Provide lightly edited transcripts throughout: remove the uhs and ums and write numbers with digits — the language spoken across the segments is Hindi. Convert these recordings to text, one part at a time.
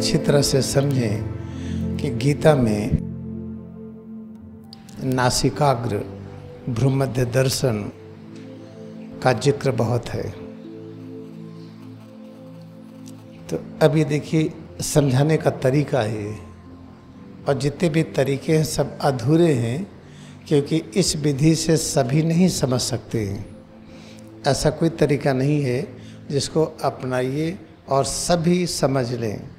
अच्छी तरह से समझें कि गीता में नासिकाग्र भ्रूमध्य दर्शन का जिक्र बहुत है। तो अब ये देखिए समझाने का तरीका है, और जितने भी तरीके हैं सब अधूरे हैं, क्योंकि इस विधि से सभी नहीं समझ सकते हैं। ऐसा कोई तरीका नहीं है जिसको अपनाइए और सभी समझ लें।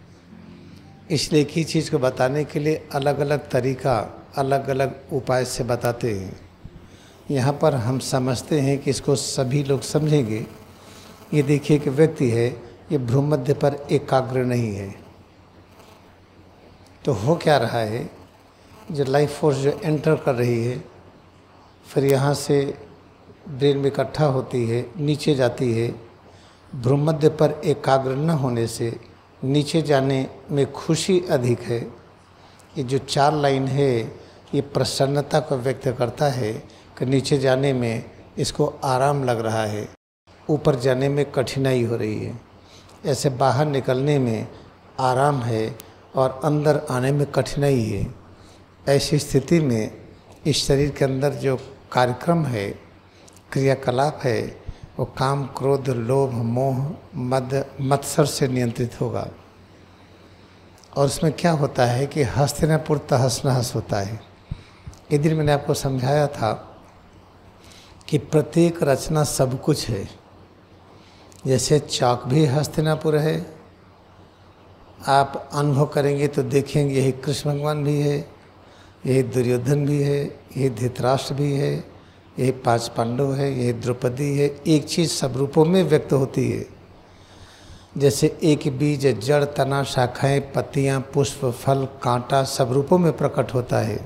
इसलिए एक ही चीज़ को बताने के लिए अलग अलग तरीका, अलग अलग उपाय से बताते हैं। यहाँ पर हम समझते हैं कि इसको सभी लोग समझेंगे। ये देखिए कि व्यक्ति है, ये भ्रूमध्य पर एकाग्र नहीं है, तो हो क्या रहा है, जो लाइफ फोर्स जो एंटर कर रही है, फिर यहाँ से ब्रेन में इकट्ठा होती है, नीचे जाती है। भ्रूमध्य पर एकाग्र न होने से नीचे जाने में खुशी अधिक है। ये जो 4 लाइन है ये प्रसन्नता को व्यक्त करता है कि नीचे जाने में इसको आराम लग रहा है, ऊपर जाने में कठिनाई हो रही है। ऐसे बाहर निकलने में आराम है और अंदर आने में कठिनाई है। ऐसी स्थिति में इस शरीर के अंदर जो कार्यक्रम है, क्रियाकलाप है, वो काम, क्रोध, लोभ, मोह, मद, मत्सर से नियंत्रित होगा। और उसमें क्या होता है कि हस्तिनापुर तहस नहस होता है। एक दिन मैंने आपको समझाया था कि प्रत्येक रचना सब कुछ है। जैसे चाक भी हस्तिनापुर है, आप अनुभव करेंगे तो देखेंगे यही कृष्ण भगवान भी है, यही दुर्योधन भी है, यही धृतराष्ट्र भी है, यही 5 पांडव है, यही द्रौपदी है। एक चीज़ सब रूपों में व्यक्त होती है। जैसे एक बीज, जड़, तना, शाखाएं, पत्तियां, पुष्प, फल, कांटा सब रूपों में प्रकट होता है।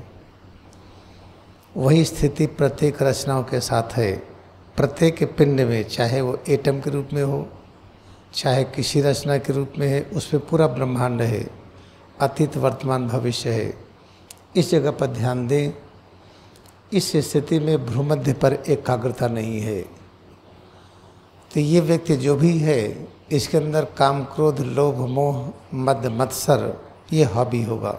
वही स्थिति प्रत्येक रचनाओं के साथ है। प्रत्येक पिंड में, चाहे वो एटम के रूप में हो, चाहे किसी रचना के रूप में है, उसमें पूरा ब्रह्मांड है, अतीत, वर्तमान, भविष्य है। इस जगह पर ध्यान दें। इस स्थिति में भ्रूमध्य पर एकाग्रता नहीं है, तो ये व्यक्ति जो भी है, इसके अंदर काम, क्रोध, लोभ, मोह, मद, मत्सर ये हॉबी होगा।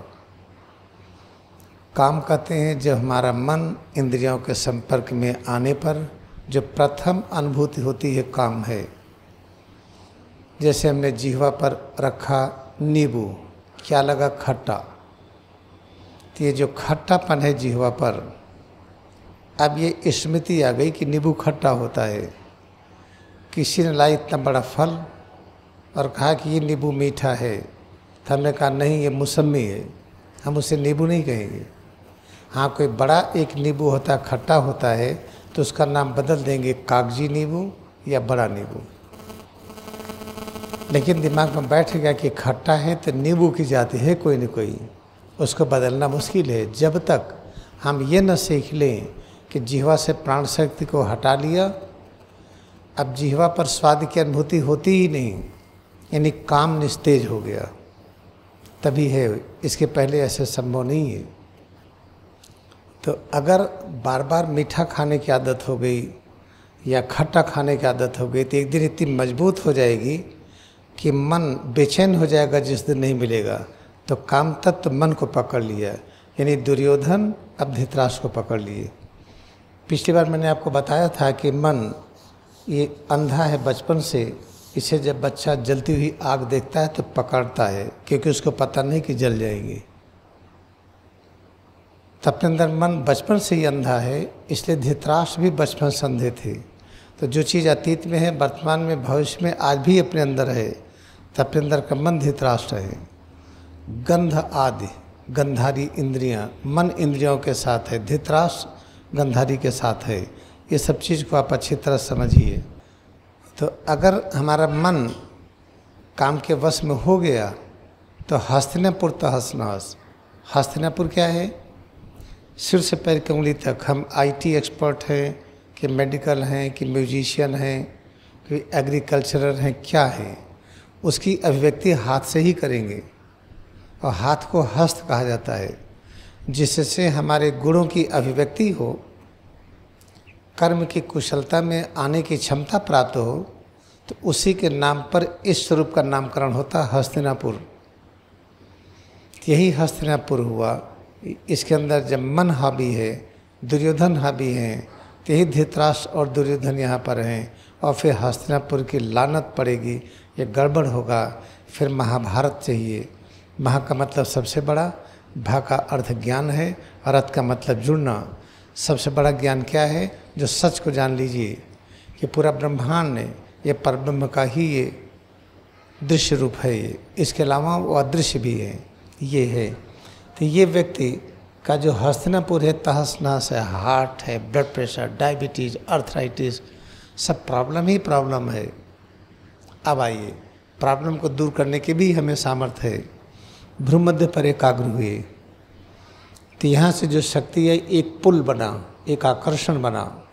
काम कहते हैं जब हमारा मन इंद्रियों के संपर्क में आने पर जो प्रथम अनुभूति होती है, काम है। जैसे हमने जिह्वा पर रखा नींबू, क्या लगा, खट्टा। तो ये जो खट्टापन है जिह्वा पर, अब ये स्मृति आ गई कि नींबू खट्टा होता है। किसी ने लाई इतना बड़ा फल और कहा कि ये नींबू मीठा है, तो हमने कहा नहीं, ये मौसमी है, हम उसे नींबू नहीं कहेंगे। हाँ, कोई बड़ा एक नींबू होता है, खट्टा होता है, तो उसका नाम बदल देंगे, कागजी नींबू या बड़ा नींबू। लेकिन दिमाग में बैठ गया कि खट्टा है तो नींबू की जाति है कोई न कोई, उसको बदलना मुश्किल है। जब तक हम ये न सीख लें कि जिह्वा से प्राण शक्ति को हटा लिया, अब जिह्वा पर स्वाद की अनुभूति होती ही नहीं, यानी काम निस्तेज हो गया, तभी है। इसके पहले ऐसे संभव नहीं है। तो अगर बार बार मीठा खाने की आदत हो गई या खट्टा खाने की आदत हो गई, तो एक दिन इतनी मजबूत हो जाएगी कि मन बेचैन हो जाएगा जिस दिन नहीं मिलेगा। तो काम तत्व मन को पकड़ लिया, यानी दुर्योधन अब धृतराष्ट्र को पकड़ लिए। पिछली बार मैंने आपको बताया था कि मन ये अंधा है बचपन से। इसे जब बच्चा जलती हुई आग देखता है तो पकड़ता है, क्योंकि उसको पता नहीं कि जल जाएंगे। तब अपने अंदर मन बचपन से ही अंधा है, इसलिए धृतराष्ट्र भी बचपन से अंधे थे। तो जो चीज़ अतीत में है, वर्तमान में, भविष्य में, आज भी अपने अंदर है, तब अपने अंदर का मन धृतराष्ट्र है। गंध आदि, गंधारी इंद्रियां, मन इंद्रियों के साथ है, धृतराष्ट्र गंधारी के साथ है। ये सब चीज़ को आप अच्छी तरह समझिए। तो अगर हमारा मन काम के वश में हो गया तो हस्तिनापुर तहस नहस। हस्तिनापुर क्या है? सिर से पैर की उंगली तक। हम आईटी एक्सपर्ट हैं कि मेडिकल हैं कि म्यूजिशियन हैं कि एग्रीकल्चरर हैं, क्या है, उसकी अभिव्यक्ति हाथ से ही करेंगे। और हाथ को हस्त कहा जाता है, जिससे हमारे गुणों की अभिव्यक्ति हो, कर्म की कुशलता में आने की क्षमता प्राप्त हो, तो उसी के नाम पर इस स्वरूप का नामकरण होता है हस्तिनापुर। यही हस्तिनापुर हुआ। इसके अंदर जब मन हावी है, दुर्योधन हावी हैं, तो यही धृतराष्ट्र और दुर्योधन यहाँ पर हैं, और फिर हस्तिनापुर की लानत पड़ेगी, ये गड़बड़ होगा। फिर महाभारत चाहिए। महा का मतलब सबसे बड़ा, भा का अर्थ ज्ञान है, और रथ का मतलब जुड़ना। सबसे बड़ा ज्ञान क्या है? जो सच को जान लीजिए कि पूरा ब्रह्मांड है, ये परब्रह्म का ही ये दृश्य रूप है। ये इसके अलावा वो अदृश्य भी है, ये है। तो ये व्यक्ति का जो हस्तिनापुर है, तहस नहस है, हार्ट है, ब्लड प्रेशर, डायबिटीज, अर्थराइटिस, सब प्रॉब्लम ही प्रॉब्लम है। अब आइए, प्रॉब्लम को दूर करने की भी हमें सामर्थ्य है। भ्रूमध्य पर एकाग्र हुए, तो यहाँ से जो शक्ति है, एक पुल बना, एक आकर्षण बना।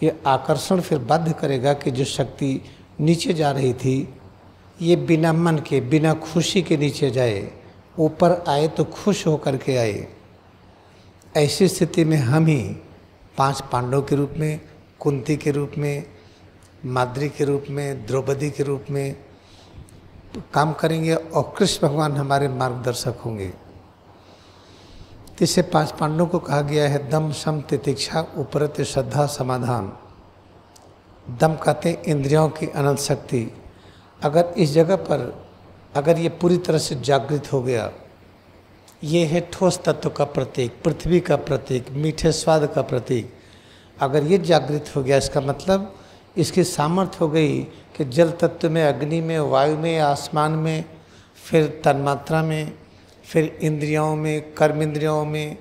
ये आकर्षण फिर बाध्य करेगा कि जो शक्ति नीचे जा रही थी, ये बिना मन के, बिना खुशी के नीचे जाए, ऊपर आए तो खुश होकर के आए। ऐसी स्थिति में हम ही 5 पांडवों के रूप में, कुंती के रूप में, माद्री के रूप में, द्रौपदी के रूप में काम करेंगे, और कृष्ण भगवान हमारे मार्गदर्शक होंगे। इससे 5 पांडवों को कहा गया है दम, शम, तितिक्षा, उपरत, श्रद्धा, समाधान। दम कहते हैं इंद्रियों की अनंत शक्ति। अगर इस जगह पर अगर ये पूरी तरह से जागृत हो गया, ये है ठोस तत्व का प्रतीक, पृथ्वी का प्रतीक, मीठे स्वाद का प्रतीक। अगर ये जागृत हो गया, इसका मतलब इसकी सामर्थ्य हो गई कि जल तत्व में, अग्नि में, वायु में, आसमान में, फिर तन्मात्रा में, फिर इंद्रियों में, कर्म इंद्रियों में,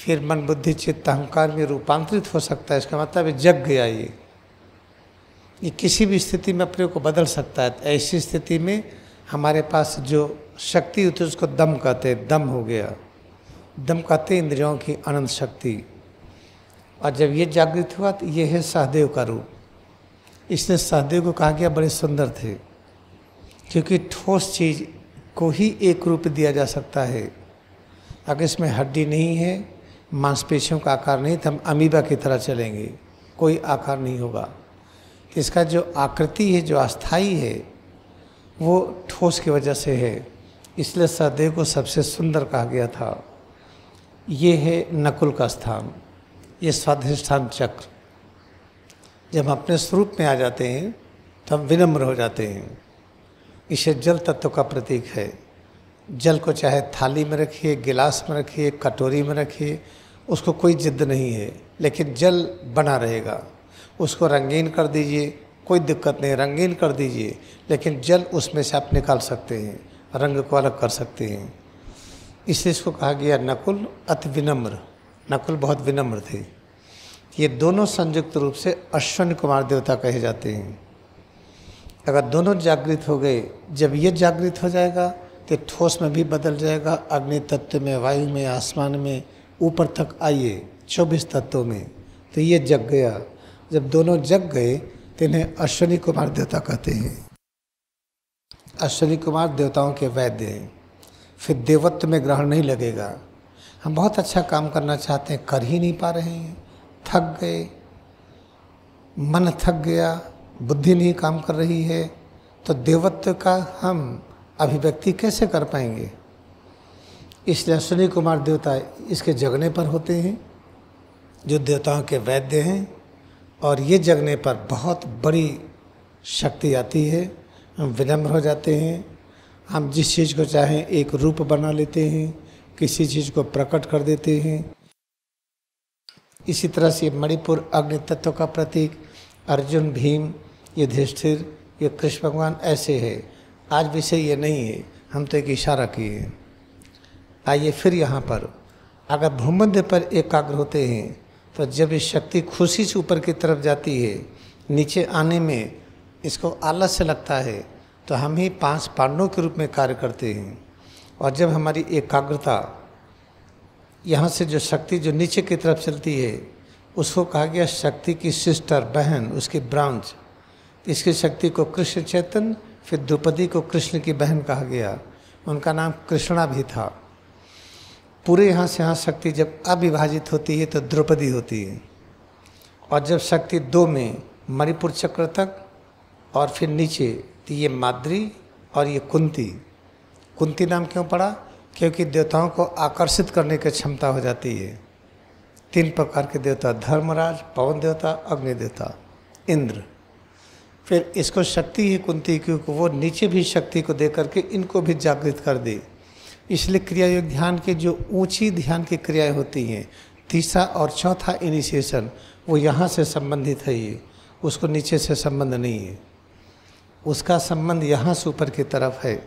फिर मन, बुद्धि, चित्त, अहंकार में रूपांतरित हो सकता है। इसका मतलब है जग गया। ये किसी भी स्थिति में अपने को बदल सकता है। ऐसी स्थिति में हमारे पास जो शक्ति होती है उसको दम कहते हैं। दम हो गया, दम कहते हैं इंद्रियों की अनंत शक्ति। और जब ये जागृत हुआ तो ये है सहदेव का रूप। इसने सहदेव को कहा गया बड़े सुंदर थे, क्योंकि ठोस चीज़ को ही एक रूप दिया जा सकता है। अगर इसमें हड्डी नहीं है, मांसपेशियों का आकार नहीं, तो हम अमीबा की तरह चलेंगे, कोई आकार नहीं होगा। इसका जो आकृति है, जो अस्थाई है, वो ठोस की वजह से है। इसलिए सहदेव को सबसे सुंदर कहा गया था। ये है नकुल का स्थान, ये स्वाधिष्ठान चक्र। जब हम अपने स्वरूप में आ जाते हैं तो हम विनम्र हो जाते हैं। इसे जल तत्व का प्रतीक है। जल को चाहे थाली में रखिए, गिलास में रखिए, कटोरी में रखिए, उसको कोई जिद नहीं है, लेकिन जल बना रहेगा। उसको रंगीन कर दीजिए, कोई दिक्कत नहीं, रंगीन कर दीजिए, लेकिन जल उसमें से आप निकाल सकते हैं, रंग को अलग कर सकते हैं। इसलिए इसको कहा गया नकुल अति विनम्र। नकुल बहुत विनम्र थे। ये दोनों संयुक्त रूप से अश्विनी कुमार देवता कहे जाते हैं। अगर दोनों जागृत हो गए, जब ये जागृत हो जाएगा तो ठोस में भी बदल जाएगा, अग्नि तत्व में, वायु में, आसमान में, ऊपर तक आइए 24 तत्वों में, तो ये जग गया। जब दोनों जग गए तो इन्हें अश्विनी कुमार देवता कहते हैं। अश्विनी कुमार देवताओं के वैद्य हैं। फिर देवत्व में ग्रहण नहीं लगेगा। हम बहुत अच्छा काम करना चाहते हैं, कर ही नहीं पा रहे हैं, थक गए, मन थक गया, बुद्धि नहीं काम कर रही है, तो देवत्व का हम अभिव्यक्ति कैसे कर पाएंगे? इसलिए अश्विनी कुमार देवता इसके जगने पर होते हैं, जो देवताओं के वैद्य हैं। और ये जगने पर बहुत बड़ी शक्ति आती है। हम विनम्र हो जाते हैं। हम जिस चीज़ को चाहें एक रूप बना लेते हैं, किसी चीज़ को प्रकट कर देते हैं। इसी तरह से मणिपुर अग्नि तत्व का प्रतीक, अर्जुन, भीम, युधिष्ठिर, ये कृष्ण भगवान ऐसे है। आज विषय ये नहीं है, हम तो एक इशारा किए। आइए फिर यहाँ पर अगर भूमध्य पर एकाग्र होते हैं तो जब ये शक्ति खुशी से ऊपर की तरफ जाती है, नीचे आने में इसको आलस्य लगता है, तो हम ही 5 पांडवों के रूप में कार्य करते हैं। और जब हमारी एकाग्रता, यहाँ से जो शक्ति जो नीचे की तरफ चलती है, उसको कहा गया शक्ति की सिस्टर, बहन, उसकी ब्रांच। इसकी शक्ति को कृष्ण चैतन्य, फिर द्रौपदी को कृष्ण की बहन कहा गया। उनका नाम कृष्णा भी था। पूरे यहाँ से यहाँ शक्ति जब अविभाजित होती है तो द्रौपदी होती है। और जब शक्ति 2 में मणिपुर चक्र तक और फिर नीचे, तो ये माद्री और ये कुंती। कुंती नाम क्यों पड़ा? क्योंकि देवताओं को आकर्षित करने की क्षमता हो जाती है। 3 प्रकार के देवता, धर्मराज, पवन देवता, अग्नि देवता, इंद्र। फिर इसको शक्ति है कुंती, क्योंकि वो नीचे भी शक्ति को दे करके इनको भी जागृत कर दे। इसलिए क्रिया योग ध्यान के जो ऊंची ध्यान की क्रियाएं होती हैं, तीसरा और चौथा इनिशिएशन, वो यहाँ से संबंधित है। ये उसको नीचे से संबंध नहीं है, उसका संबंध यहाँ से ऊपर की तरफ है।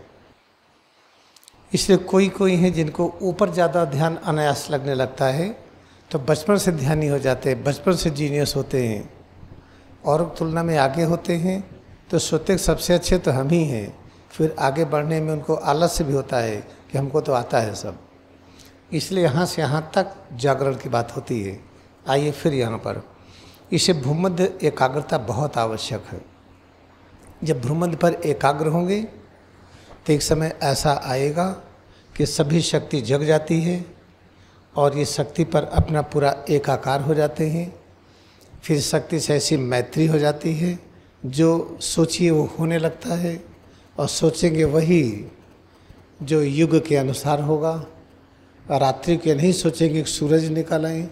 इसलिए कोई कोई है जिनको ऊपर ज़्यादा ध्यान अनायास लगने लगता है, तो बचपन से ध्यानी हो जाते हैं, बचपन से जीनियस होते हैं और तुलना में आगे होते हैं। तो सोते सबसे अच्छे तो हम ही हैं, फिर आगे बढ़ने में उनको आलस्य भी होता है कि हमको तो आता है सब। इसलिए यहाँ से यहाँ तक जागरण की बात होती है। आइए फिर यहाँ पर, इसे भूमध्य एकाग्रता बहुत आवश्यक है। जब भूमध्य पर एकाग्र होंगे तो एक समय ऐसा आएगा कि सभी शक्ति जग जाती है और ये शक्ति पर अपना पूरा एकाकार हो जाते हैं। फिर शक्ति से ऐसी मैत्री हो जाती है, जो सोचिए वो होने लगता है, और सोचेंगे वही जो युग के अनुसार होगा। रात्रि के नहीं सोचेंगे कि सूरज निकल आए,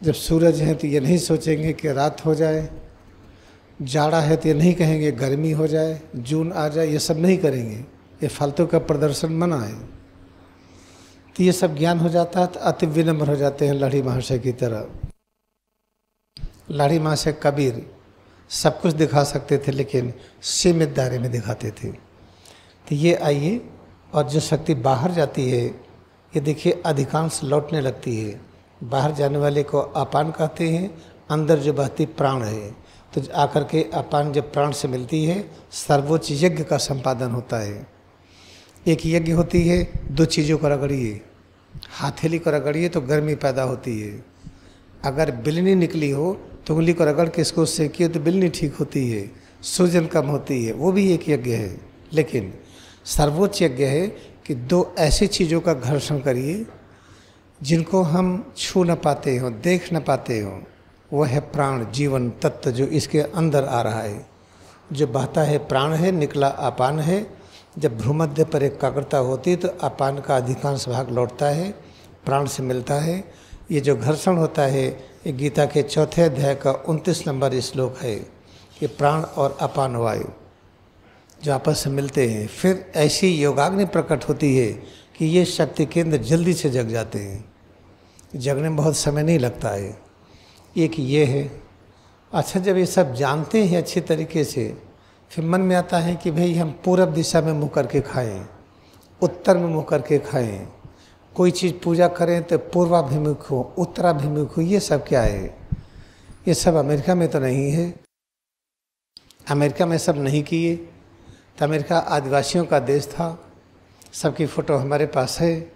जब सूरज है तो ये नहीं सोचेंगे कि रात हो जाए, जाड़ा है तो ये नहीं कहेंगे गर्मी हो जाए, जून आ जाए, ये सब नहीं करेंगे, ये फालतू का प्रदर्शन मना है। तो ये सब ज्ञान हो जाता है तो अति विनम्र हो जाते हैं लाड़ी महाशय की तरह। लाड़ी महाशय कबीर सब कुछ दिखा सकते थे, लेकिन सीमित दायरे में दिखाते थे। तो ये आइए, और जो शक्ति बाहर जाती है, ये देखिए अधिकांश लौटने लगती है। बाहर जाने वाले को अपान कहते हैं, अंदर जो बहती प्राण है। तो आकर के अपान जब प्राण से मिलती है, सर्वोच्च यज्ञ का संपादन होता है। एक यज्ञ होती है, 2 चीज़ों को रगड़िए, हथेली को रगड़िए तो गर्मी पैदा होती है। अगर बिलनी निकली हो तो उंगली को रगड़ के इसको सेकिए तो बिलनी ठीक होती है, सूजन कम होती है। वो भी एक यज्ञ है। लेकिन सर्वोच्च यज्ञ है कि 2 ऐसी चीज़ों का घर्षण करिए जिनको हम छू न पाते हों, देख न पाते हों। वह है प्राण, जीवन तत्व जो इसके अंदर आ रहा है। जो बहता है प्राण है, निकला अपान है। जब भ्रूमध्य पर एकाग्रता होती है तो अपान का अधिकांश भाग लौटता है, प्राण से मिलता है। ये जो घर्षण होता है, ये गीता के 4थे अध्याय का 29 नंबर श्लोक है कि प्राण और अपान वायु जो आपस में मिलते हैं, फिर ऐसी योगाग्नि प्रकट होती है कि ये शक्ति केंद्र जल्दी से जग जाते हैं। जगने में बहुत समय नहीं लगता है। एक ये है। अच्छा, जब ये सब जानते हैं अच्छे तरीके से, फिर मन में आता है कि भाई हम पूरब दिशा में मुँह करके खाएं, उत्तर में मुँह करके खाएं, कोई चीज़ पूजा करें तो पूर्वाभिमुख हो, उत्तराभिमुख हो। ये सब क्या है? ये सब अमेरिका में तो नहीं है। अमेरिका में सब नहीं किए। तो अमेरिका आदिवासियों का देश था, सबकी फ़ोटो हमारे पास है।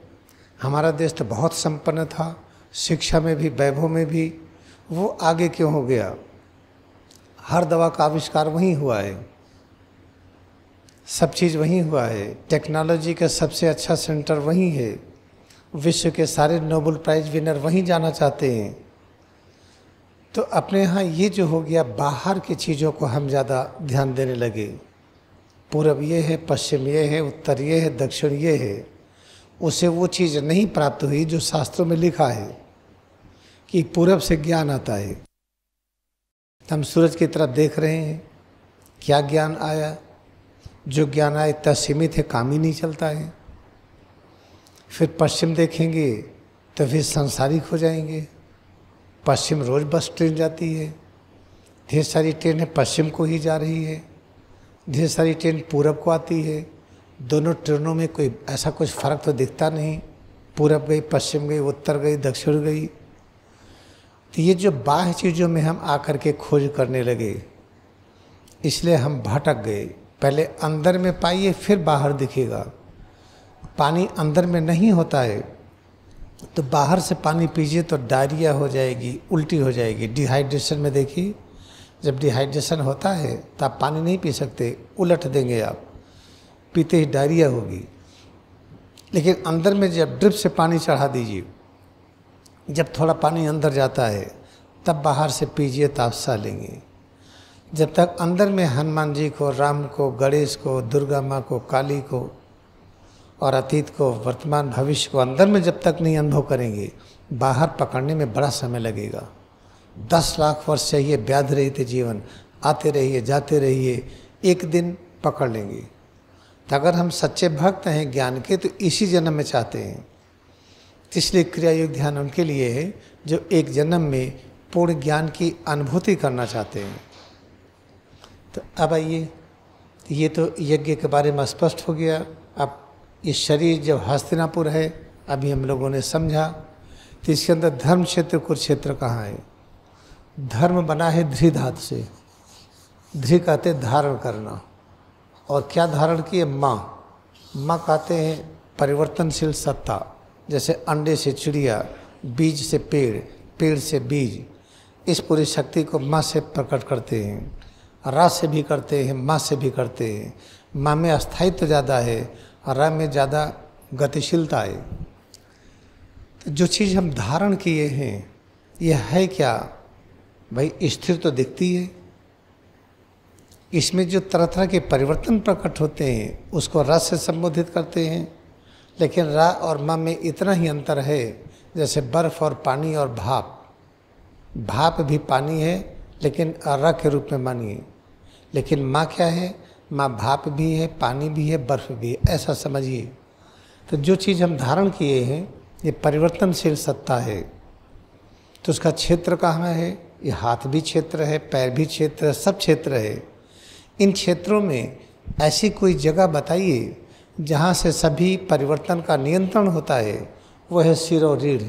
हमारा देश तो बहुत संपन्न था, शिक्षा में भी, वैभव में भी। वो आगे क्यों हो गया? हर दवा का आविष्कार वहीं हुआ है, सब चीज़ वहीं हुआ है। टेक्नोलॉजी का सबसे अच्छा सेंटर वहीं है। विश्व के सारे नोबेल प्राइज विनर वहीं जाना चाहते हैं। तो अपने यहाँ ये जो हो गया, बाहर की चीज़ों को हम ज़्यादा ध्यान देने लगे। पूरब ये है, पश्चिम ये है, उत्तर ये है, दक्षिण ये है। उसे वो चीज़ नहीं प्राप्त हुई जो शास्त्रों में लिखा है कि पूरब से ज्ञान आता है। हम सूरज की तरफ देख रहे हैं, क्या ज्ञान आया? जो ज्ञान आया इतना सीमित है, काम ही नहीं चलता है। फिर पश्चिम देखेंगे तो फिर सांसारिक हो जाएंगे। पश्चिम रोज़ बस ट्रेन जाती है, ढेर सारी ट्रेनें पश्चिम को ही जा रही है, ढेर सारी ट्रेन पूरब को आती है। दोनों ट्रेनों में कोई ऐसा कुछ फ़र्क तो दिखता नहीं। पूरब गई, पश्चिम गई, उत्तर गई, दक्षिण गई। तो ये जो बाह्य चीज़ों में हम आकर के खोज करने लगे, इसलिए हम भटक गए। पहले अंदर में पाइए, फिर बाहर दिखेगा। पानी अंदर में नहीं होता है तो बाहर से पानी पीजिए तो डायरिया हो जाएगी, उल्टी हो जाएगी। डिहाइड्रेशन में देखिए, जब डिहाइड्रेशन होता है तो आप पानी नहीं पी सकते, उलट देंगे आप, पीते ही डायरिया होगी। लेकिन अंदर में जब ड्रिप से पानी चढ़ा दीजिए, जब थोड़ा पानी अंदर जाता है तब बाहर से पीजिए तो आप सा लेंगे। जब तक अंदर में हनुमान जी को, राम को, गणेश को, दुर्गा माँ को, काली को और अतीत को, वर्तमान, भविष्य को अंदर में जब तक नहीं अनुभव करेंगे, बाहर पकड़ने में बड़ा समय लगेगा। 10 लाख वर्ष चाहिए, व्याध रहित जीवन, आते रहिए जाते रहिए, एक दिन पकड़ लेंगे। तो अगर हम सच्चे भक्त हैं ज्ञान के तो इसी जन्म में चाहते हैं। इसलिए क्रिया योग ध्यान उनके लिए है जो एक जन्म में पूर्ण ज्ञान की अनुभूति करना चाहते हैं। तो अब आइए, ये तो यज्ञ के बारे में स्पष्ट हो गया। अब ये शरीर जब हस्तिनापुर है, अभी हम लोगों ने समझा, तो इसके अंदर धर्म क्षेत्र कुरुक्षेत्र कहाँ है? धर्म बना है धृ धातु से। धृ कहते धारण करना, और क्या धारण किए? माँ। माँ कहते हैं परिवर्तनशील सत्ता, जैसे अंडे से चिड़िया, बीज से पेड़, पेड़ से बीज, इस पूरी शक्ति को माँ से प्रकट करते हैं। रा से भी करते हैं, माँ से भी करते हैं। माँ में अस्थायित्व ज़्यादा है, रा में ज़्यादा गतिशीलता है। तो जो चीज़ हम धारण किए हैं यह है क्या भाई? स्थिर तो दिखती है, इसमें जो तरह तरह के परिवर्तन प्रकट होते हैं उसको रस से संबोधित करते हैं। लेकिन रा और मा में इतना ही अंतर है जैसे बर्फ और पानी और भाप। भाप भी पानी है लेकिन रा के रूप में मानिए, लेकिन माँ क्या है? माँ भाप भी है, पानी भी है, बर्फ भी है, ऐसा समझिए। तो जो चीज़ हम धारण किए हैं ये परिवर्तनशील सत्ता है। तो उसका क्षेत्र कहाँ है? ये हाथ भी क्षेत्र है, पैर भी क्षेत्र है, सब क्षेत्र है। इन क्षेत्रों में ऐसी कोई जगह बताइए जहाँ से सभी परिवर्तन का नियंत्रण होता है, वह है सिर और रीढ़।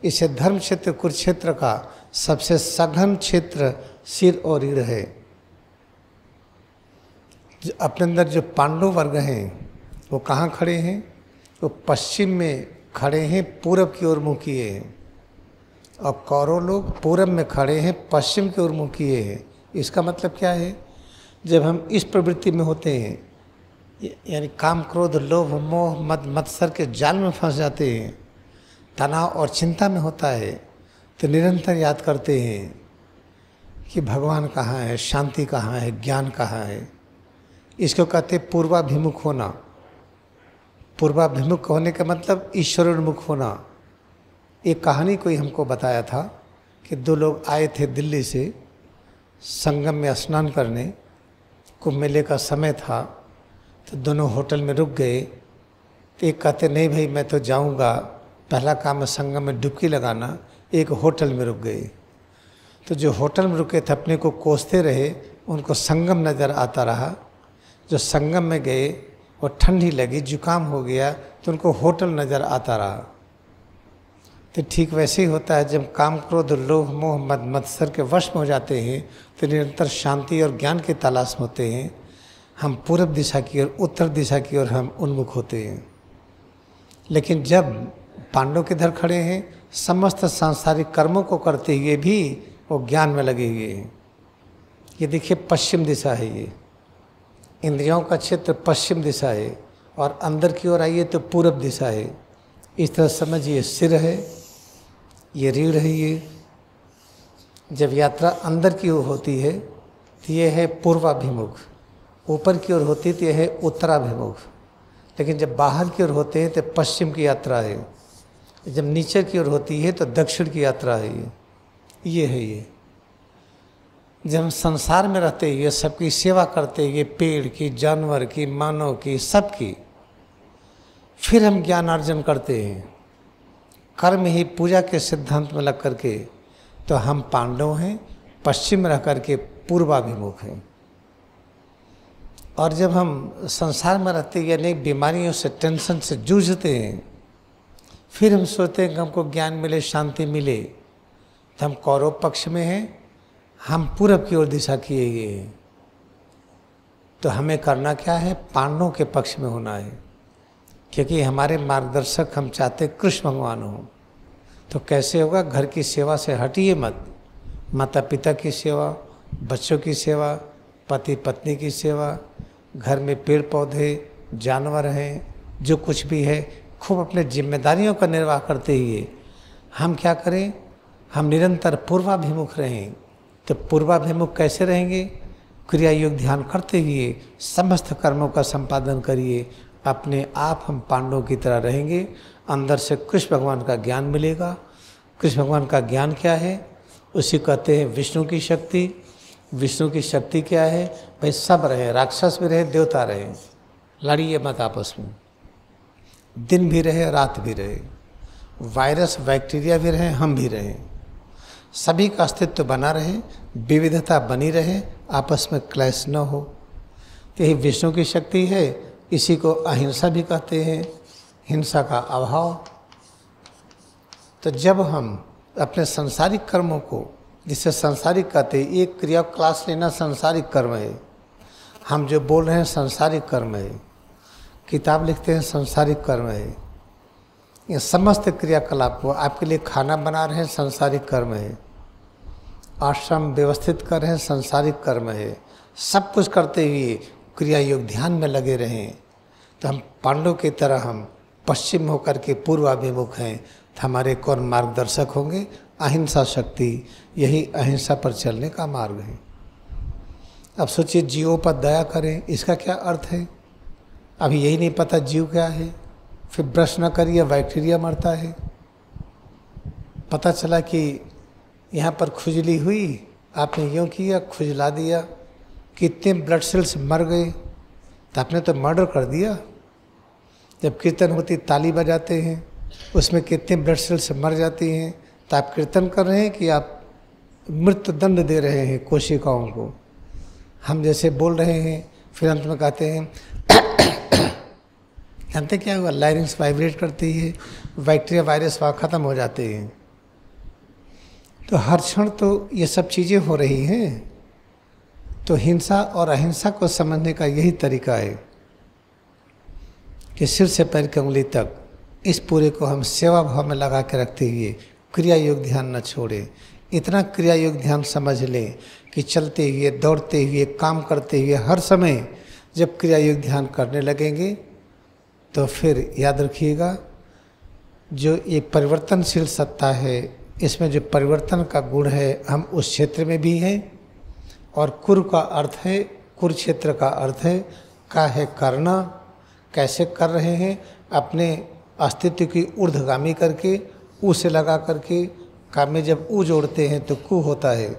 इसे धर्म क्षेत्र कुरुक्षेत्र का सबसे सघन क्षेत्र सिर और रीढ़ है। अपने अंदर जो पांडव वर्ग हैं वो कहाँ खड़े हैं? वो पश्चिम में खड़े हैं, पूरब की ओर मुँह किए हैं, और कौरव लोग पूरब में खड़े हैं, पश्चिम की ओर मुँह किए हैं। इसका मतलब क्या है? जब हम इस प्रवृत्ति में होते हैं, यानी काम, क्रोध, लोभ, मोह, मद, मत्सर के जाल में फंस जाते हैं, तनाव और चिंता में होता है, तो निरंतर याद करते हैं कि भगवान कहाँ है, शांति कहाँ है, ज्ञान कहाँ है। इसको कहते पूर्वाभिमुख होना। पूर्वाभिमुख होने का मतलब ईश्वरोन्मुख होना। एक कहानी कोई हमको बताया था कि 2 लोग आए थे दिल्ली से संगम में स्नान करने, कुंभ मेले का समय था, तो दोनों होटल में रुक गए। तो एक कहते नहीं भाई मैं तो जाऊंगा, पहला काम है संगम में डुबकी लगाना। एक होटल में रुक गए। तो जो होटल में रुके थे अपने को कोसते रहे, उनको संगम नज़र आता रहा। जो संगम में गए वो ठंडी लगी, जुकाम हो गया, तो उनको होटल नज़र आता रहा। तो ठीक वैसे ही होता है, जब काम, क्रोध, लोभ, मोह, मद, मत्सर के वश में हो जाते हैं तो निरंतर शांति और ज्ञान की तलाश में होते हैं। हम पूर्व दिशा की ओर, उत्तर दिशा की ओर हम उन्मुख होते हैं। लेकिन जब पांडव किधर खड़े हैं? समस्त सांसारिक कर्मों को करते हुए भी वो ज्ञान में लगे हुए हैं। ये देखिए पश्चिम दिशा है, ये इंद्रियों का क्षेत्र पश्चिम दिशा है, और अंदर की ओर आइए तो पूरब दिशा है। इस तरह समझिए, सिर है, ये रीढ़ है। ये जब यात्रा अंदर की ओर होती है तो ये है पूर्वाभिमुख, ऊपर की ओर होती है तो यह है उत्तराभिमुख। लेकिन जब बाहर की ओर होते हैं तो पश्चिम की यात्रा है, जब नीचे की ओर होती है तो दक्षिण की यात्रा है। ये है ये। जब हम संसार में रहते हैं, ये सबकी सेवा करते हैं, ये पेड़ की, जानवर की, मानव की, सबकी, फिर हम ज्ञान अर्जन करते हैं कर्म ही पूजा के सिद्धांत में लग करके, तो हम पांडव हैं, पश्चिम में रह करके पूर्वाभिमुख हैं। और जब हम संसार में रहते हैं, अनेक बीमारियों से, टेंशन से जूझते हैं, फिर हम सोचते हैं कि हमको ज्ञान मिले, शांति मिले, तो हम कौरव पक्ष में हैं, हम पूरब की ओर दिशा किए हुए हैं। तो हमें करना क्या है? पांडवों के पक्ष में होना है, क्योंकि हमारे मार्गदर्शक हम चाहते कृष्ण भगवान हो। तो कैसे होगा? घर की सेवा से हटिए मत। माता पिता की सेवा, बच्चों की सेवा, पति पत्नी की सेवा, घर में पेड़ पौधे, जानवर हैं, जो कुछ भी है, खूब अपने जिम्मेदारियों का निर्वाह करते हुए हम क्या करें? हम निरंतर पूर्वाभिमुख रहें। तो पूर्वाभिमुख कैसे रहेंगे? क्रिया योग ध्यान करते हुए समस्त कर्मों का संपादन करिए, अपने आप हम पांडवों की तरह रहेंगे, अंदर से कृष्ण भगवान का ज्ञान मिलेगा। कृष्ण भगवान का ज्ञान क्या है? उसी कहते हैं विष्णु की शक्ति। विष्णु की शक्ति क्या है? भाई सब रहे, राक्षस भी रहे, देवता रहे, लड़िए मत आपस में, दिन भी रहे रात भी रहे, वायरस बैक्टीरिया भी रहे, हम भी रहे, सभी का अस्तित्व बना रहे, विविधता बनी रहे, आपस में क्लैश न हो। यही विष्णु की शक्ति है। इसी को अहिंसा भी कहते हैं, हिंसा का अभाव। तो जब हम अपने सांसारिक कर्मों को, जिसे सांसारिक कहते हैं, एक क्रिया क्लास लेना सांसारिक कर्म है, हम जो बोल रहे हैं सांसारिक कर्म है, किताब लिखते हैं सांसारिक कर्म है, ये समस्त क्रियाकलाप को आपके लिए खाना बना रहे हैं सांसारिक कर्म है, आश्रम व्यवस्थित कर रहे हैं सांसारिक कर्म है। सब कुछ करते हुए क्रिया योग ध्यान में लगे रहें तो हम पांडव की तरह हम पश्चिम होकर के पूर्वाभिमुख हैं, तो हमारे कौन मार्गदर्शक होंगे? अहिंसा शक्ति। यही अहिंसा पर चलने का मार्ग है। अब सोचिए, जीवों पर दया करें, इसका क्या अर्थ है? अभी यही नहीं पता जीव क्या है, फिर ब्रश न करिए बैक्टीरिया मरता है। पता चला कि यहाँ पर खुजली हुई, आपने यूँ किया, खुजला दिया, कितने ब्लड सेल्स मर गए, तो आपने तो मर्डर कर दिया। जब कीर्तन होती ताली बजाते हैं, उसमें कितने ब्लड सेल्स मर जाती हैं, तो आप कीर्तन कर रहे हैं कि आप मृत्यु दंड दे रहे हैं कोशिकाओं को। हम जैसे बोल रहे हैं, फिर अंत में कहते हैं जानते क्या हुआ? लाइरिंग्स वाइब्रेट करती है, बैक्टीरिया वायरस वहाँ ख़त्म हो जाते हैं। तो हर क्षण तो ये सब चीज़ें हो रही हैं। तो हिंसा और अहिंसा को समझने का यही तरीका है कि सिर से पैर की उंगली तक इस पूरे को हम सेवा भाव में लगा के रखते हुए क्रिया योग ध्यान न छोड़े। इतना क्रिया योग ध्यान समझ लें कि चलते हुए, दौड़ते हुए, काम करते हुए, हर समय जब क्रिया योग ध्यान करने लगेंगे तो फिर याद रखिएगा, जो ये परिवर्तनशील सत्ता है, इसमें जो परिवर्तन का गुण है, हम उस क्षेत्र में भी हैं। और कुर का अर्थ है, कुरुक्षेत्र का अर्थ है का है करना। कैसे कर रहे हैं? अपने अस्तित्व की ऊर्ध्वगामी करके, ऊ से लगा करके, काम में जब ऊ जोड़ते हैं तो कु होता है।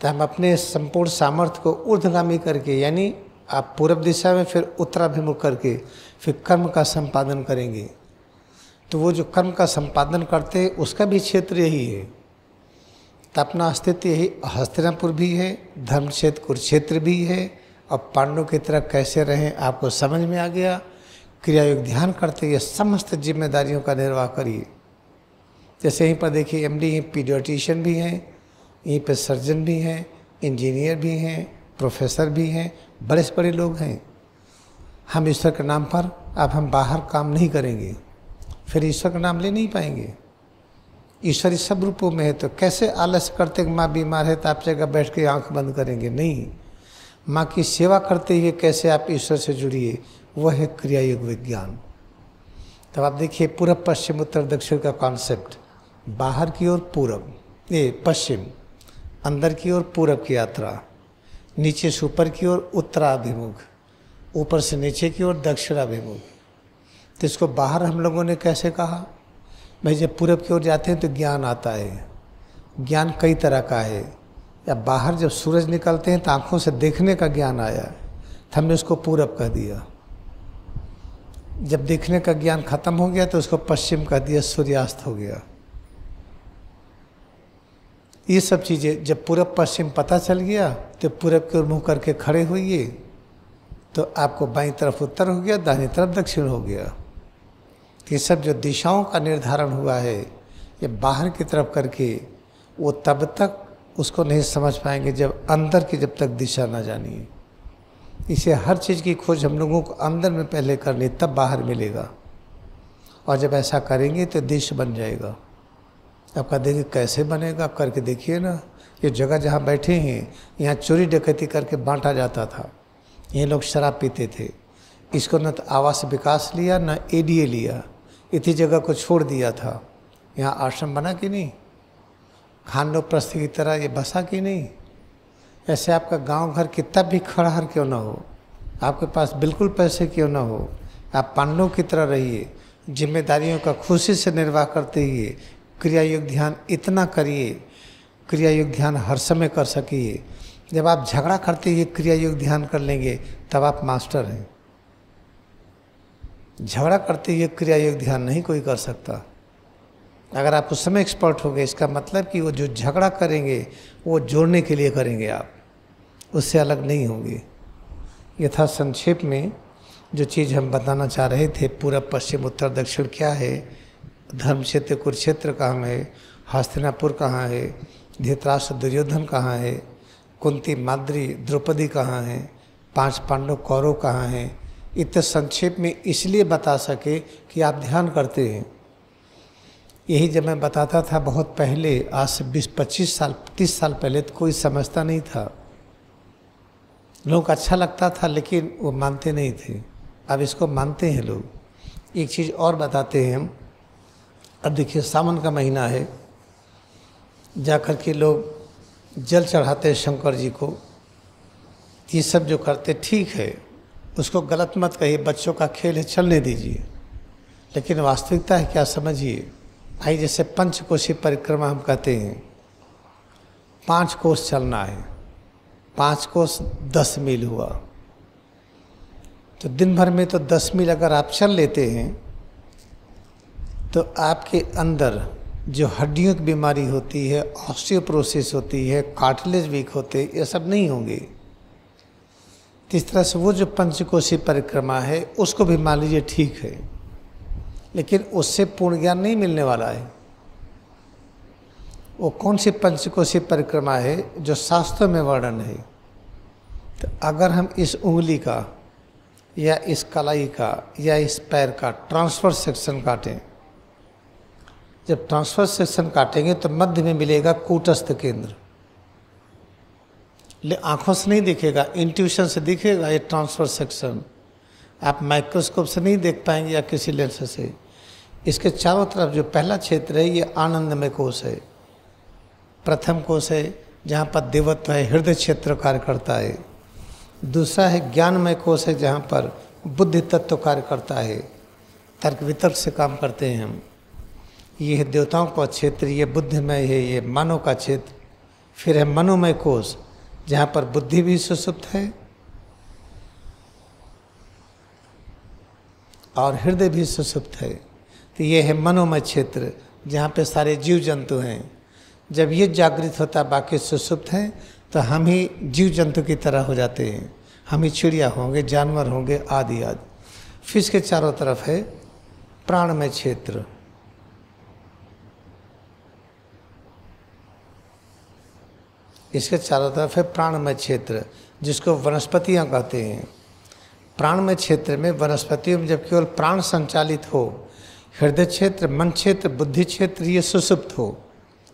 तो हम अपने संपूर्ण सामर्थ्य को ऊर्ध्वगामी करके, यानी आप पूर्व दिशा में, फिर उत्तराभिमुख करके, फिर कर्म का संपादन करेंगे। तो वो जो कर्म का संपादन करते हैं उसका भी क्षेत्र यही है। तो अपना अस्तित्व यही हस्तिनापुर भी है, धर्म क्षेत्र कुरुक्षेत्र भी है। और पांडवों की तरह कैसे रहें आपको समझ में आ गया। क्रिया योग ध्यान करते हुए समस्त जिम्मेदारियों का निर्वाह करिए। जैसे यहीं पर देखिए एमडी हैं, पीडियाट्रिशियन भी हैं, यहीं पर सर्जन भी हैं, इंजीनियर भी हैं, प्रोफेसर भी हैं, बड़े से बड़े लोग हैं। हम ईश्वर के नाम पर अब हम बाहर काम नहीं करेंगे, फिर ईश्वर का नाम ले नहीं पाएंगे। ईश्वर इस सब रूपों में है, तो कैसे आलस करते कि माँ बीमार है तो आप जगह बैठ के आंख बंद करेंगे? नहीं। माँ की सेवा करते हुए कैसे आप ईश्वर से जुड़िए, वह है क्रिया योग विज्ञान। तब आप देखिए पूर्व पश्चिम उत्तर दक्षिण का कॉन्सेप्ट, बाहर की ओर पूर्व, ये पश्चिम, अंदर की ओर पूर्व की यात्रा, नीचे से ऊपर की ओर उत्तराभिमुख, ऊपर से नीचे की ओर दक्षिणाभिमुख। तो इसको बाहर हम लोगों ने कैसे कहा? भाई जब पूरब की ओर जाते हैं तो ज्ञान आता है। ज्ञान कई तरह का है। या बाहर जब सूरज निकलते हैं तो आँखों से देखने का ज्ञान आया, तो हमने उसको पूरब कह दिया। जब देखने का ज्ञान खत्म हो गया तो उसको पश्चिम कह दिया, सूर्यास्त हो गया। ये सब चीज़ें जब पूरब पश्चिम पता चल गया तो पूरब की ओर मुँह करके खड़े होइए, तो आपको बाईं तरफ उत्तर हो गया, दाहिनी तरफ दक्षिण हो गया। ये सब जो दिशाओं का निर्धारण हुआ है, ये बाहर की तरफ करके, वो तब तक उसको नहीं समझ पाएंगे जब अंदर की जब तक दिशा ना जानिए। इसे हर चीज़ की खोज हम लोगों को अंदर में पहले करनी, तब बाहर मिलेगा। और जब ऐसा करेंगे तो देश बन जाएगा। आप कह देंगे कैसे बनेगा? आप करके देखिए ना। ये जगह जहाँ बैठे हैं, यहाँ चोरी डकैती करके बांटा जाता था। ये लोग शराब पीते थे। इसको न तो आवास विकास लिया, न एडीए लिया, इतनी जगह को छोड़ दिया था। यहाँ आश्रम बना कि नहीं? खानोप्रस्थ की तरह ये बसा कि नहीं? ऐसे आपका गांव घर कितना भी खड़हर क्यों ना हो, आपके पास बिल्कुल पैसे क्यों ना हो, आप पांडवों की तरह रहिए, जिम्मेदारियों का खुशी से निर्वाह करते हुए क्रिया योग ध्यान इतना करिए, क्रिया योग ध्यान हर समय कर सकिए। जब आप झगड़ा करते हुए क्रिया योग ध्यान कर लेंगे तब आप मास्टर हैं। झगड़ा करते हुए क्रिया योग ध्यान नहीं कोई कर सकता। अगर आप उस समय एक्सपर्ट हो गए, इसका मतलब कि वो जो झगड़ा करेंगे वो जोड़ने के लिए करेंगे, आप उससे अलग नहीं होंगे। यथा संक्षेप में जो चीज़ हम बताना चाह रहे थे, पूरब पश्चिम उत्तर दक्षिण क्या है, धर्म क्षेत्र कुरुक्षेत्र कहाँ है, हस्तिनापुर कहाँ है, धृतराष्ट्र दुर्योधन कहाँ है, कुंती माद्री द्रौपदी कहाँ है, 5 पांडव कौरव कहाँ हैं, इतने संक्षेप में इसलिए बता सके कि आप ध्यान करते हैं। यही जब मैं बताता था बहुत पहले, आज से 20-25 साल 30 साल पहले, तो कोई समझता नहीं था, लोगों को अच्छा लगता था लेकिन वो मानते नहीं थे। अब इसको मानते हैं लोग। एक चीज़ और बताते हैं हम। अब देखिए सावन का महीना है, जाकर के लोग जल चढ़ाते हैं शंकर जी को। ये सब जो करते ठीक है, उसको गलत मत कहिए, बच्चों का खेल है, चलने दीजिए। लेकिन वास्तविकता है क्या समझिए। आई जैसे पंचकोशी परिक्रमा हम कहते हैं, 5 कोस चलना है, 5 कोस 10 मील हुआ, तो दिन भर में तो 10 मील अगर आप चल लेते हैं तो आपके अंदर जो हड्डियों की बीमारी होती है, ऑस्टियोपोरोसिस होती है, कार्टिलेज वीक होते, ये सब नहीं होंगे। इस तरह से वो जो पंचकोशी परिक्रमा है उसको भी मान लीजिए ठीक है, लेकिन उससे पूर्ण ज्ञान नहीं मिलने वाला है। वो कौन सी पंचकोशी परिक्रमा है जो शास्त्रों में वर्णन है। तो अगर हम इस उंगली का या इस कलाई का या इस पैर का ट्रांसफर सेक्शन काटें, जब ट्रांसफर सेक्शन काटेंगे तो मध्य में मिलेगा कूटस्थ केंद्र। ले आँखों से नहीं दिखेगा, इंट्यूशन से दिखेगा ये ट्रांसफर सेक्शन। आप माइक्रोस्कोप से नहीं देख पाएंगे या किसी लेंस से। इसके चारों तरफ जो पहला क्षेत्र है ये आनंदमय कोश है, प्रथम कोश है जहाँ पर देवत्व है, हृदय क्षेत्र कार्य करता है। दूसरा है ज्ञानमय कोश है जहाँ पर बुद्धि तत्व कार्य करता है, तर्क वितर्क से काम करते हैं हम। ये है देवताओं का क्षेत्र, ये बुद्धिमय है, ये मानव का क्षेत्र। फिर है मनोमय कोश जहाँ पर बुद्धि भी सुसुप्त है और हृदय भी सुसुप्त है। तो ये है मनोमय क्षेत्र जहाँ पे सारे जीव जंतु हैं। जब ये जागृत होता बाकी सुसुप्त हैं तो हम ही जीव जंतु की तरह हो जाते हैं, हम ही चिड़िया होंगे, जानवर होंगे, आदि आदि। फिर इसके चारों तरफ है प्राणमय क्षेत्र। इसके चारों तरफ है प्राणमय क्षेत्र जिसको वनस्पतियाँ कहते हैं। प्राणमय क्षेत्र में वनस्पतियों में जब केवल प्राण संचालित हो, हृदय क्षेत्र, मन क्षेत्र, बुद्धि क्षेत्र ये सुसुप्त हो,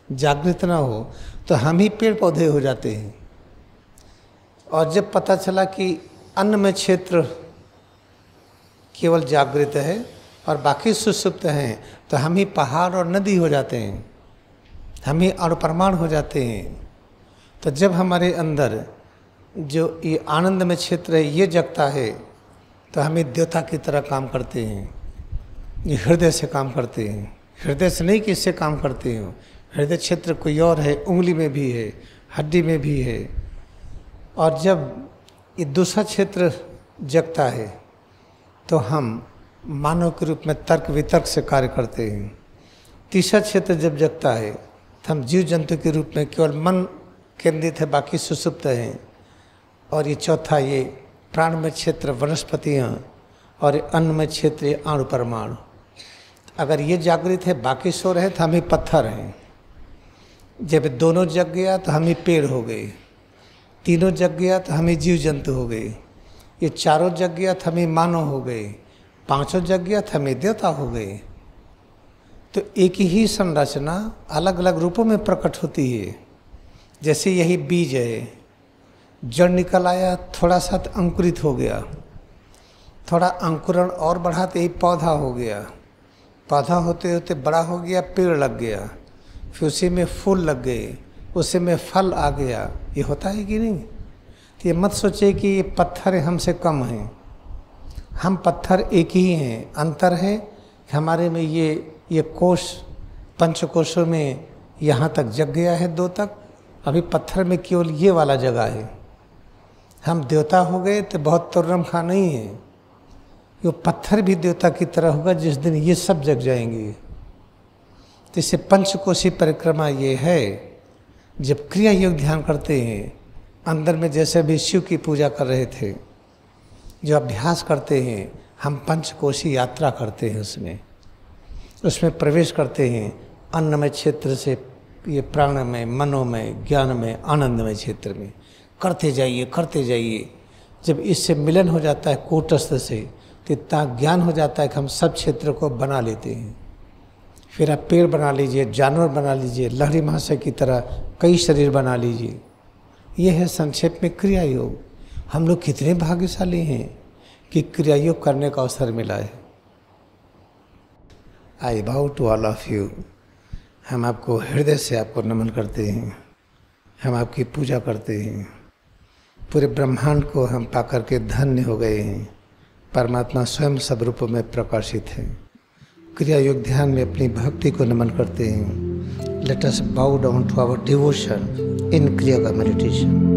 जागृत ना हो, तो हम ही पेड़ पौधे हो जाते हैं। और जब पता चला कि अन्नमय क्षेत्र केवल जागृत है और बाकी सुसुप्त हैं, तो हम ही पहाड़ और नदी हो जाते हैं, हम ही अणुपरमाणु हो जाते हैं। तो जब हमारे अंदर जो ये आनंदमय क्षेत्र है ये जगता है तो हम देवता की तरह काम करते हैं। ये हृदय से काम करते हैं, हृदय से नहीं किससे काम करते हो। हृदय क्षेत्र कोई और है, उंगली में भी है, हड्डी में भी है। और जब ये दूसरा क्षेत्र जगता है तो हम मानव के रूप में तर्क वितर्क से कार्य करते हैं। तीसरा क्षेत्र जब जगता है तो हम जीव जंतु के रूप में केवल मन केंद्रित है, बाकी सुसुप्त हैं। और ये चौथा ये प्राणमय क्षेत्र वनस्पतियाँ और अन्नमय क्षेत्र ये अणु परमाणु। अगर ये जागृत है बाकी सो रहे तो हम ही पत्थर हैं। जब दोनों जग गया तो हम ही पेड़ हो गए, तीनों जग गया तो हम ही जीव जंतु हो गए, ये चारों जग गया तो हम ही मानव हो गए, पांचों जग गया तो हम ही देवता हो गए। तो एक ही संरचना अलग अलग रूपों में प्रकट होती है। जैसे यही बीज है, जड़ निकल आया, थोड़ा सा तो अंकुरित हो गया, थोड़ा अंकुरण और बढ़ा तो यही पौधा हो गया, पौधा होते होते बड़ा हो गया, पेड़ लग गया, फिर उसी में फूल लग गए, उसी में फल आ गया। ये होता है कि नहीं? तो ये मत सोचे कि ये पत्थर हमसे कम हैं, हम पत्थर एक ही हैं। अंतर है कि हमारे में ये कोश पंच कोशों में यहाँ तक जग गया है, 2 तक। अभी पत्थर में केवल ये वाला जगह है। हम देवता हो गए तो बहुत तुर्रम खा नहीं है, ये पत्थर भी देवता की तरह होगा जिस दिन ये सब जग जाएंगे। तो इससे पंचकोशी परिक्रमा ये है, जब क्रिया योग ध्यान करते हैं अंदर में, जैसे भी शिव की पूजा कर रहे थे, जो अभ्यास करते हैं हम पंचकोशी यात्रा करते हैं, उसमें प्रवेश करते हैं अन्नमय क्षेत्र से ये प्राणमय, मनोमय, ज्ञानमय, आनंदमय क्षेत्र में करते जाइए। जब इससे मिलन हो जाता है कूटस्थ से, तो इतना ज्ञान हो जाता है कि हम सब क्षेत्र को बना लेते हैं। फिर आप पेड़ बना लीजिए, जानवर बना लीजिए, लहरी महाशय की तरह कई शरीर बना लीजिए। ये है संक्षेप में क्रिया योग। हम लोग कितने भाग्यशाली हैं कि क्रिया योग करने का अवसर मिला है। आई बाउ टू ऑल ऑफ यू। हम आपको हृदय से आपको नमन करते हैं, हम आपकी पूजा करते हैं। पूरे ब्रह्मांड को हम पाकर के धन्य हो गए हैं। परमात्मा स्वयं सब रूपों में प्रकाशित है। क्रिया योग ध्यान में अपनी भक्ति को नमन करते हैं। Let us bow down to our devotion in kriya का मेडिटेशन।